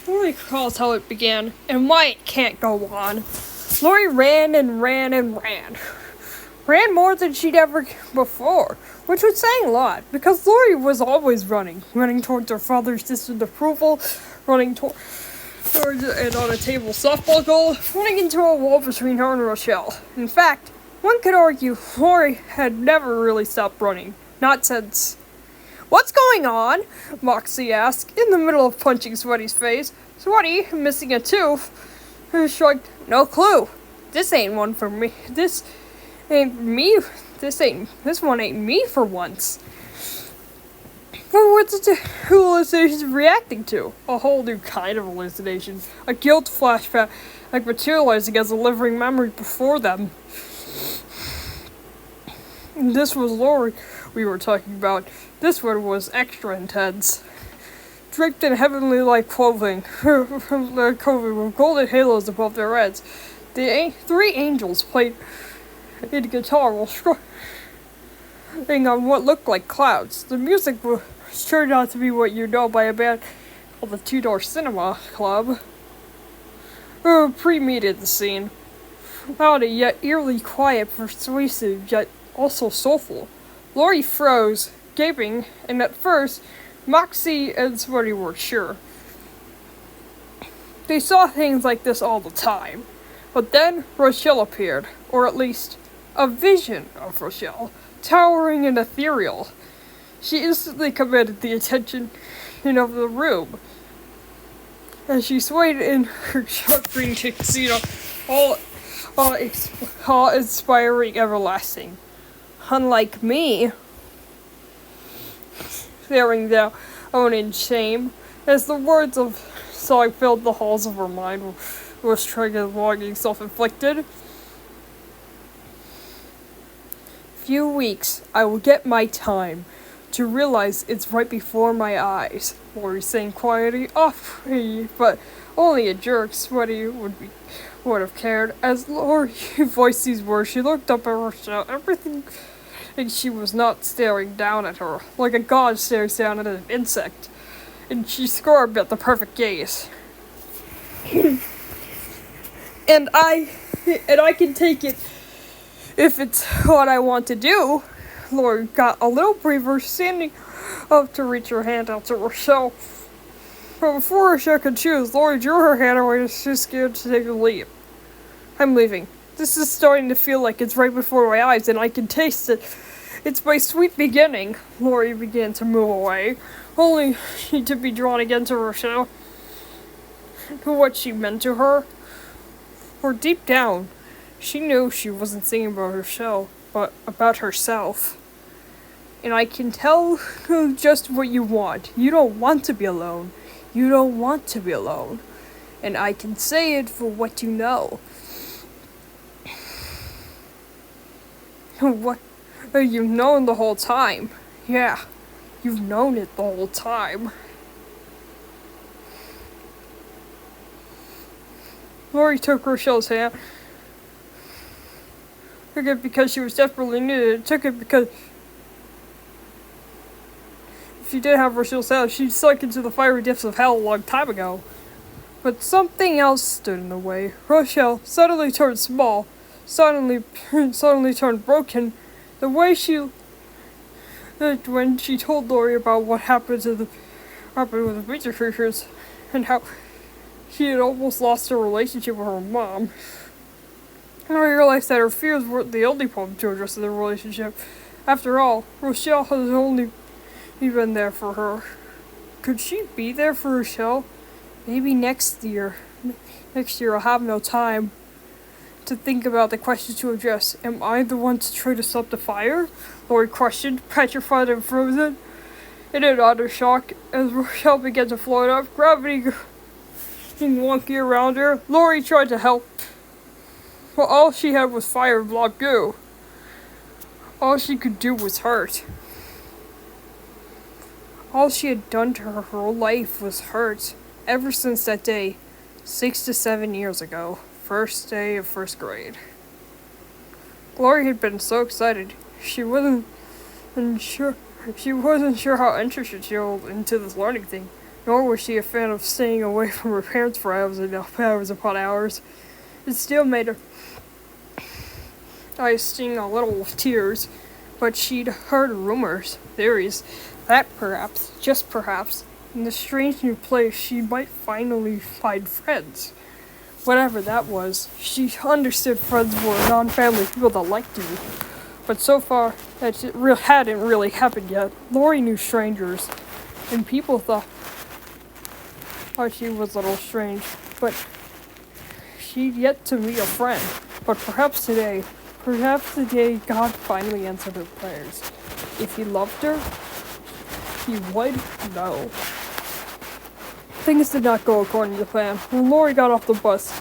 Lori recalls how it began and why it can't go on. Lori ran and ran and ran. Ran more than she'd ever before, which was saying a lot, because Lori was always running towards her father's distant approval, running towards and on a table softball goal, running into a wall between her and Rochelle. In fact, one could argue Lori had never really stopped running, not since. "What's going on?" Moxie asked, in the middle of punching Sweaty's face. Sweaty, missing a tooth, shrugged. "No clue. This ain't one for me. This one ain't me for once." But what's the hallucination reacting to? A whole new kind of hallucination. A guilt flashback, like materializing as a living memory before them. This was Lori we were talking about. This one was extra intense. Draped in heavenly-like clothing, with golden halos above their heads, the three angels played a guitar while strumming on what looked like clouds. The music turned out to be what you know by a band called the Two Door Cinema Club, who pre-meted the scene. Loud yet eerily quiet, persuasive yet also soulful. Lori froze, gaping, and at first, Moxie and Sweaty were sure. They saw things like this all the time. But then Rochelle appeared, or at least a vision of Rochelle, towering and ethereal. She instantly commanded the attention of the room, as she swayed in her short green tuxedo, all inspiring, everlasting. Unlike me, staring down in shame, as the words of song filled the halls of her mind with strange longing self-inflicted. "Few weeks, I will get my time to realize it's right before my eyes," Lori sang quietly, but only a jerk Sweaty would have cared. As Lori voiced these words, she looked up at Rochelle. Everything, and she was not staring down at her, like a god stares down at an insect. And she scored at the perfect gaze. And I can take it if it's what I want to do. Lori got a little braver, standing up to reach her hand out to Rochelle. But before Rochelle could choose, Lori drew her hand away as she was scared to take a leap. "I'm leaving. This is starting to feel like it's right before my eyes, and I can taste it. It's my sweet beginning." Lori began to move away, only to be drawn again to Rochelle, to what she meant to her. For deep down, she knew she wasn't singing about Rochelle, but about herself. "And I can tell just what you want. You don't want to be alone. You don't want to be alone. And I can say it for what you know." "What? You've known the whole time." "Yeah, you've known it the whole time." Lori took Rochelle's hand. Took it because she was desperately needed. Took it because if she did have Rochelle's hand, she'd sunk into the fiery depths of hell a long time ago. But something else stood in the way. Rochelle suddenly turned small, suddenly turned broken. The way when she told Lori about what happened with the creature creatures, and how she had almost lost her relationship with her mom. And I realized that her fears weren't the only problem to address in the relationship. After all, Rochelle has only been there for her. Could she be there for Rochelle? Maybe next year. Next year I'll have no time to think about the questions to address. Am I the one to try to stop the fire? Lori questioned, petrified and frozen. In an utter shock, as Rochelle began to float up, gravity wonky around her, Lori tried to help. But all she had was fire and blob goo. All she could do was hurt. All she had done to her whole life was hurt. Ever since that day, 6 to 7 years ago, first day of first grade. Lori had been so excited, she wasn't sure how interested she was into this learning thing. nor was she a fan of staying away from her parents for hours upon hours. It still made her eyes sting a little with tears, but she'd heard rumors, theories, that perhaps, just perhaps, in this strange new place she might finally find friends. Whatever that was, she understood friends were non-family people that liked you. But so far, that hadn't really happened yet. Lori knew strangers, and people thought she was a little strange, but she'd yet to meet a friend. But perhaps today, God finally answered her prayers. If he loved her, he would know. Things did not go according to plan. When Lori got off the bus,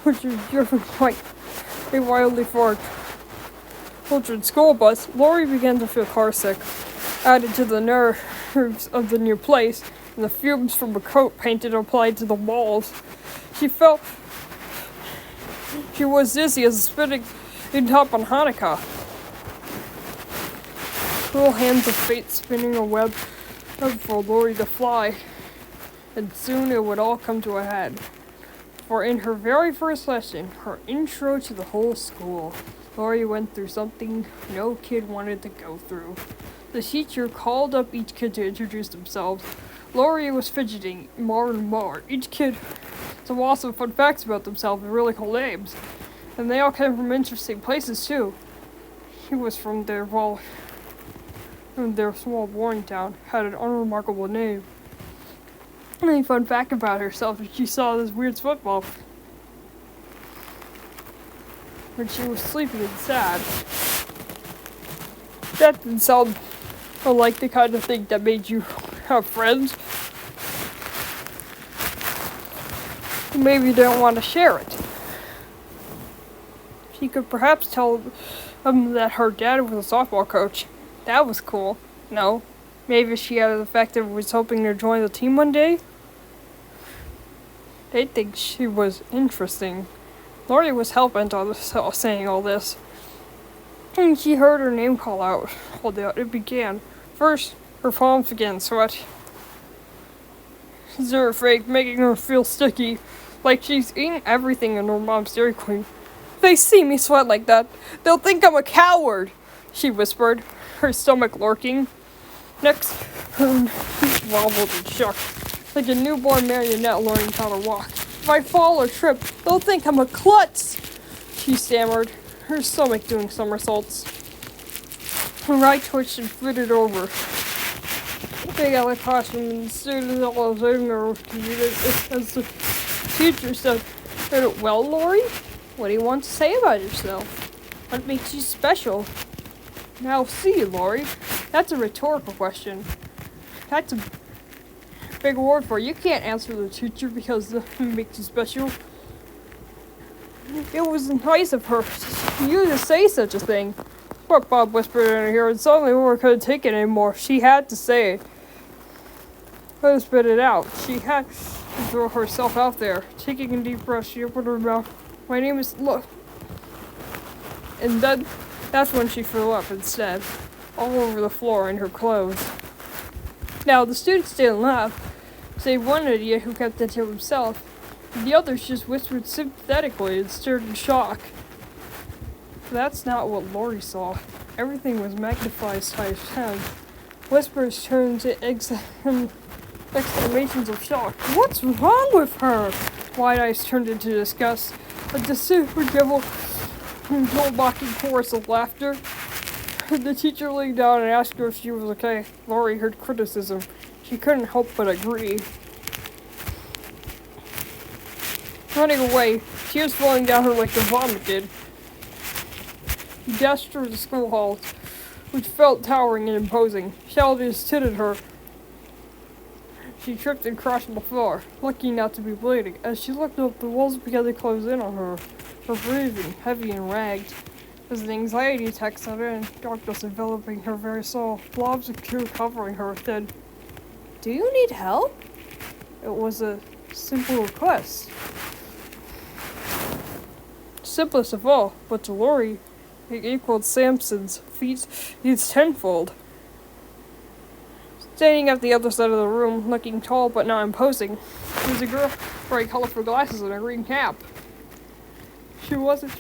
which was driven by a wildly forged children's school bus, Lori began to feel carsick. Added to the nerves of the new place, and the fumes from a coat painted and applied to the walls, she felt she was dizzy as spinning top on Hanukkah. Cruel hands of fate spinning a web for Lori to fly, and soon it would all come to a head. For in her very first lesson, her intro to the whole school, Lori went through something no kid wanted to go through. The teacher called up each kid to introduce themselves. Lori was fidgeting more and more. Each kid had some awesome fun facts about themselves and really cool names. And they all came from interesting places too. She was from their small boring town, had an unremarkable name. Any fun fact about herself is she saw this weird football when she was sleepy and sad. That didn't sound like the kind of thing that made you have friends. Maybe you don't want to share it. She could perhaps tell them that her dad was a softball coach. That was cool. No. Maybe she added the fact that was hoping to join the team one day. They'd think she was interesting. Lori was hell-bent on saying all this. And she heard her name called out. It began. First, her palms began to sweat. Zero fake, making her feel sticky, like she's eaten everything in her mom's Dairy Queen. If they see me sweat like that, they'll think I'm a coward, she whispered, her stomach lurking. Next, her feet wobbled and shook, like a newborn marionette learning how to walk. If I fall or trip, they'll think I'm a klutz, she stammered, her stomach doing somersaults. Her right twitched and flitted over. They got the classroom and the students all observing her as the teacher said, "Well, Lori, what do you want to say about yourself? What makes you special?" Now, see, Lori, that's a rhetorical question. That's a big word for it. You can't answer the teacher because it makes you special. It was nice of her you to say such a thing. But Bob whispered in her ear, and suddenly Laura couldn't take it anymore. She had to say it. Couldn't spit it out. She had to throw herself out there. Taking a deep breath, she opened her mouth. "My name is Look." And then that's when she threw up instead, all over the floor in her clothes. Now, the students didn't laugh, save one idiot who kept it to himself. The others just whispered sympathetically and stared in shock. That's not what Lori saw. Everything was magnified times 10. Whispers turned to exclamations of shock. What's wrong with her? Wide eyes turned into disgust. A disagreeable mocking chorus of laughter. The teacher leaned down and asked her if she was okay. Lori heard criticism. She couldn't help but agree. Running away, tears flowing down her like the vomit did. He dashed through the school halls, which felt towering and imposing. Shallows tinted her. She tripped and crashed on the floor, lucky not to be bleeding. As she looked up, the walls began to close in on her, her breathing heavy and ragged. As the anxiety attack set in, darkness enveloping her very soul, blobs of goo covering her, then, "Do you need help?" It was a simple request. Simplest of all, but to Lori, it equaled Samson's feat tenfold. Standing at the other side of the room, looking tall but not imposing, was a girl wearing colorful glasses and a green cap. She wasn't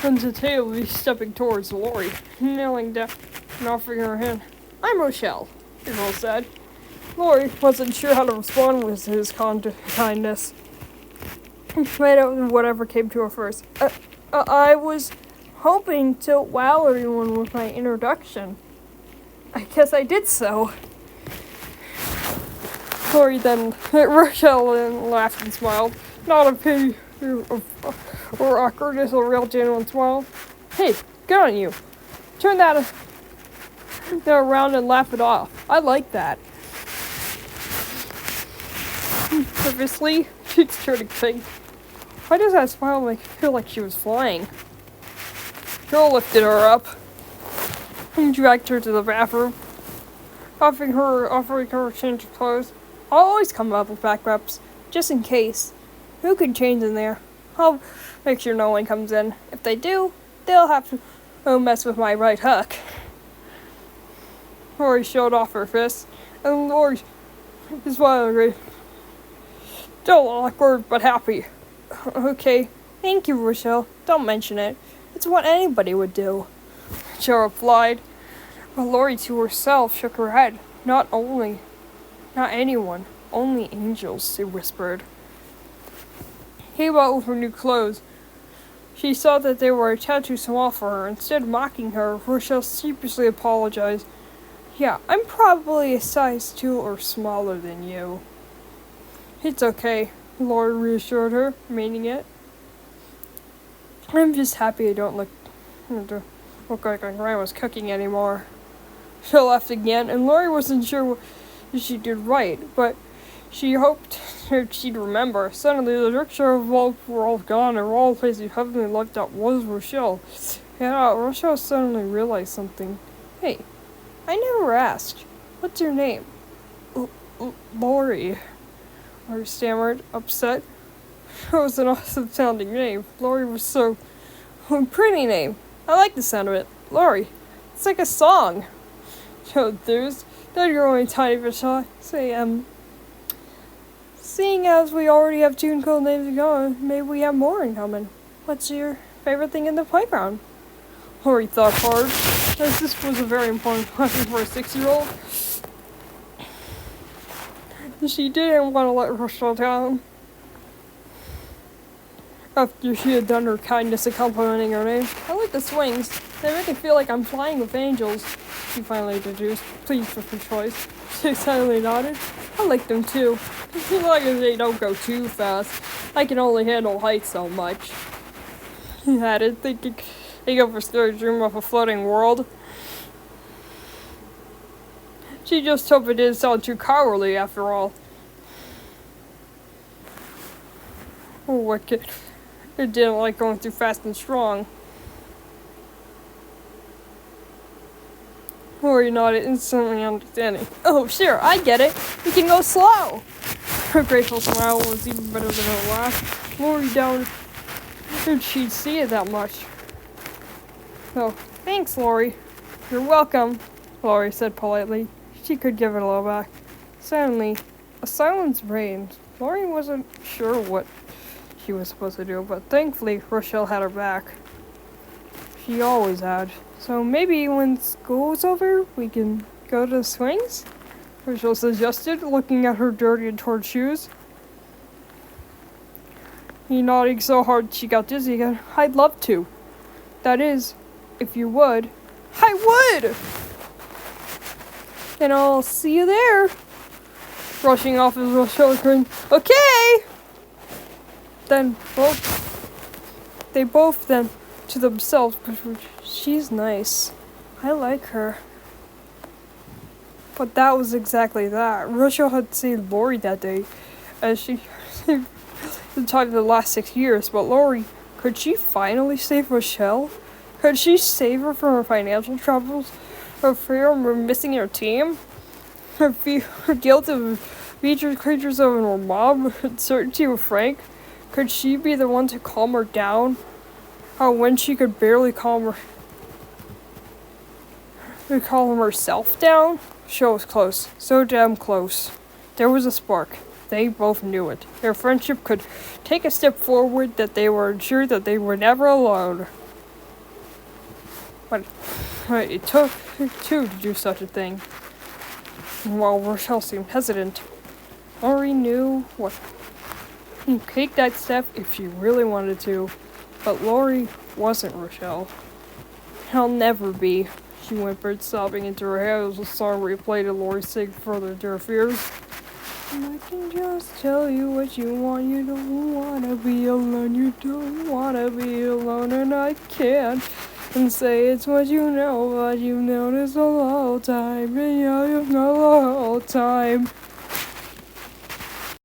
hesitatingly stepping towards Lori, kneeling down and offering her hand. "I'm Rochelle," the girl said. Lori wasn't sure how to respond with his kindness. Made out whatever came to her first. I was hoping to wow everyone with my introduction. I guess I did so. Lori then hit Rochelle and laughed and smiled. Not a pity or awkwardness, a real genuine smile. "Hey, good on you. Turn that around and laugh it off. I like that." Nervously, cheeks turning pink. Why does that smile make her feel like she was flying? Joel lifted her up and dragged her to the bathroom, offering her a change of clothes. "I'll always come up with backups, just in case. Who could change in there? I'll make sure no one comes in. If they do, they'll have to mess with my right hook." Lori showed off her fist, and Lori smiled. Still awkward, but happy. "Okay, thank you, Rochelle. Don't mention it. It's what anybody would do," Joe replied. But Lori to herself shook her head. Not anyone. Only angels," she whispered. Came out with her new clothes. She saw that they were a tad too small for her. Instead of mocking her, Rochelle sheepishly apologized. "Yeah, I'm probably a size 2 or smaller than you." "It's okay," Lori reassured her, meaning it. "I'm just happy I don't look like my grandma's cooking anymore." She laughed again, and Lori wasn't sure what she did right, but she hoped she'd remember. Suddenly, the direction of all were all gone, and all the place heavily left out was Rochelle. Yeah, Rochelle suddenly realized something. "Hey, I never asked. What's your name?" "Lori," Lori stammered, upset. It was an awesome sounding name. Lori was so pretty name. I like the sound of it. Lori. It's like a song. Joe enthused. "Then you're only tiny bit shy." Seeing as we already have two cool names to go, maybe we have more in common. What's your favorite thing in the playground?" Lori thought hard, as this was a very important question for a 6-year-old. She didn't want to let Rochelle down. After she had done her kindness of complimenting her name. "I like the swings. They make me feel like I'm flying with angels," she finally deduced, pleased with her choice. She silently nodded. "I like them too. As long as they don't go too fast. I can only handle heights so much." He added, thinking of her scary dream of a floating world. She just hoped it didn't sound too cowardly after all. Wicked. It didn't like going too fast and strong. Lori nodded, instantly understanding. "Oh, sure, I get it. We can go slow." Her grateful smile was even better than her laugh. Lori doubted if she'd see it that much. "Oh, thanks, Lori." "You're welcome," Lori said politely. She could give it a little back. Suddenly, a silence reigned. Lori wasn't sure what she was supposed to do, but thankfully Rochelle had her back. She always had. "So maybe when school's over, we can go to the swings?" Rochelle suggested, looking at her dirty and torn shoes. He nodded so hard she got dizzy again. "I'd love to. That is, if you would." "I would!" "And I'll see you there." Rushing off as Rochelle grinned. "Okay!" They both then to themselves, but she's nice. I like her. But that was exactly that. Rochelle had seen Lori that day, as she talked the last 6 years. But Lori, could she finally save Rochelle? Could she save her from her financial troubles, her fear of missing her team, her guilt of featured creatures of her mom, her uncertainty with Frank? Could she be the one to calm her down? How when she could barely calm herself down? Rochelle was close. So damn close. There was a spark. They both knew it. Their friendship could take a step forward that they were sure that they were never alone. But it took two to do such a thing. While Rochelle seemed hesitant, Lori knew what take that step if she really wanted to. But Lori wasn't Rochelle. I'll never be, she whimpered, sobbing into her head as the song replayed and Lori sank further into her fears. I can just tell you what you want. You don't wanna be alone. You don't wanna be alone, and I can't. And say it's what you know, but you've known this the whole time, and you've known the whole time.